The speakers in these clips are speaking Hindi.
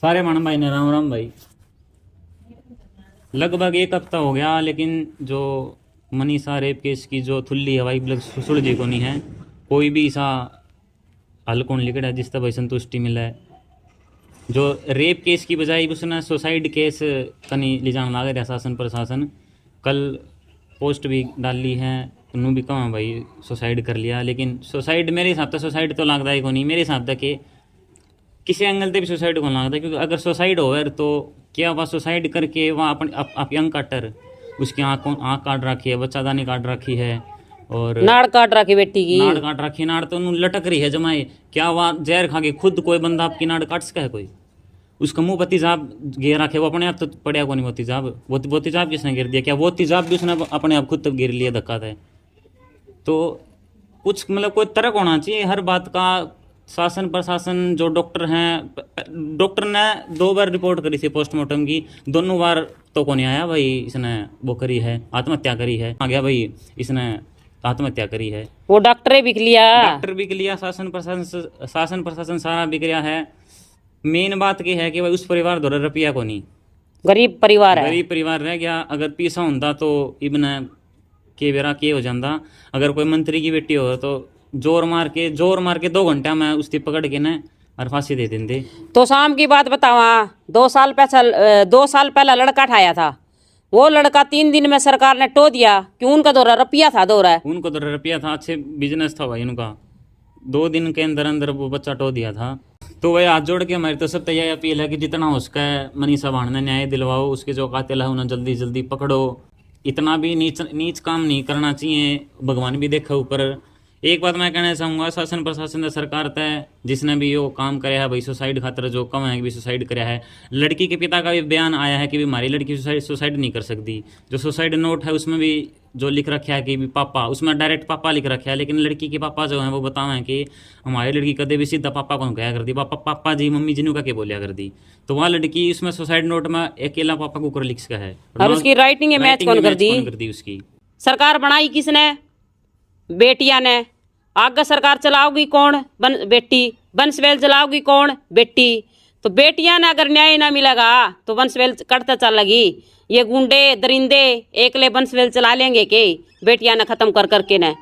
सारे मानव भाई ने राम राम भाई। लगभग एक हफ्ता हो गया, लेकिन जो मनीषा रेप केस की जो थुल्ली हवाई ब्लग सुलझी को नहीं है। कोई भी ऐसा हल कौन लिखड़ा है जिससे भाई संतुष्टि मिला है। जो रेप केस की बजाय उसने सुसाइड केस कनी ले जाना लगा रहा शासन प्रशासन। कल पोस्ट भी डाल ली है, उन्होंने भी कहा भाई सुसाइड कर लिया, लेकिन सुसाइड मेरे हिसाब से सुसाइड तो लगता ही को नहीं। मेरे हिसाब से कि किसी एंगल से भी सुसाइड को लगता है, क्योंकि अगर सुसाइड हो तो क्या वह सुसाइड करके वहाँ अपनी यंग काटर उसकी आँख काट रखी है, बच्चादानी काट रखी है और नाड़ काट रखी बेटी की, नाड़ काट रखी। नाड़ तो उन्होंने लटक रही है जमाए। क्या वह जहर खा के खुद कोई बंदा आपकी नाड़ काट सका है? कोई उसका मुंह पर तेजाब गिर रखे, वो अपने आप तो पड़िया को नहीं। वो तेजाब वो तेजाब किसने गिर दिया? क्या वो तेजाब भी उसने अपने आप खुद तक गिर लिया धक्का था? तो कुछ मतलब कोई तर्क होना चाहिए हर बात का। शासन प्रशासन जो डॉक्टर हैं, डॉक्टर ने 2 बार रिपोर्ट करी थी पोस्टमार्टम की, दोनों बार तो कौन आया भाई इसने वो करी है, आत्महत्या करी है। आ गया भाई इसने आत्महत्या करी है। वो डॉक्टर बिक लिया, डॉक्टर बिक लिया, शासन प्रशासन सारा बिक गया है। मेन बात ये है कि भाई उस परिवार द्वारा रुपया को नहीं, गरीब परिवार है, गरीब परिवार रह गया। अगर पैसा होता तो इबन के बेरा के हो जाता। अगर कोई मंत्री की बेटी हो तो जोर मार के 2 घंटा में उसकी पकड़ के न और फांसी दे देंगे। तो शाम की बात बतावा, 2 साल पहला लड़का ठाया था। वो लड़का 3 दिन में सरकार ने टो दिया। क्यों? उनका दौरा रुपया था, उनको तो रुपया था, अच्छे बिजनेस था भाई उनका। 2 दिन के अंदर अंदर वो बच्चा टो दिया था। तो वही हाथ जोड़ के हमारी तो सब तैयारी अपील है कि जितना हो सके मनीषा भाण ने न्याय दिलवाओ। उसके जो कातिल है उन्हें जल्दी जल्दी पकड़ो। इतना भी नीच काम नहीं करना चाहिए, भगवान भी देखा ऊपर। एक बात मैं कहना चाहूँगा, शासन प्रशासन ने सरकार तय जिसने भी यो काम कराया है भाई सुसाइड खातर जो कम है भी सुसाइड कराया है। लड़की के पिता का भी बयान आया है कि भी हमारी लड़की सुसाइड नहीं कर सकती। जो सुसाइड नोट है उसमें भी जो लिख रखा है कि भी पापा, उसमें डायरेक्ट पापा लिख रखा है, लेकिन लड़की के पापा जो है वो बताए हैं कि हमारी लड़की कदे भी सीधा पापा को कहा कर दी, पापा जी मम्मी जी का के बोलिया कर दी। तो वहाँ लड़की उसमें सुसाइड नोट में अकेला पापा को ऊपर लिख सका है। और उसकी राइटिंग मैच कौन कर दी? उसकी सरकार सरकार बनाई किसने? बेटिया ने। आगे सरकार चलाओगी कौन? बेटी। वंशवेल चलाओगी कौन? बेटी। तो बेटियां ने अगर न्याय ना मिलेगा तो वंशवेल कटता चलेगी। ये गुंडे दरिंदे एकले वंशवेल चला लेंगे के बेटियां ने खत्म कर करके ने।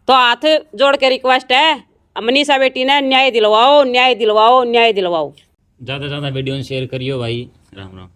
तो हाथ जोड़ के रिक्वेस्ट है, मनीषा बेटी ने न्याय दिलवाओ, न्याय दिलवाओ, न्याय दिलवाओ। ज़्यादा से ज़्यादा वीडियो शेयर करियो भाई। राम राम।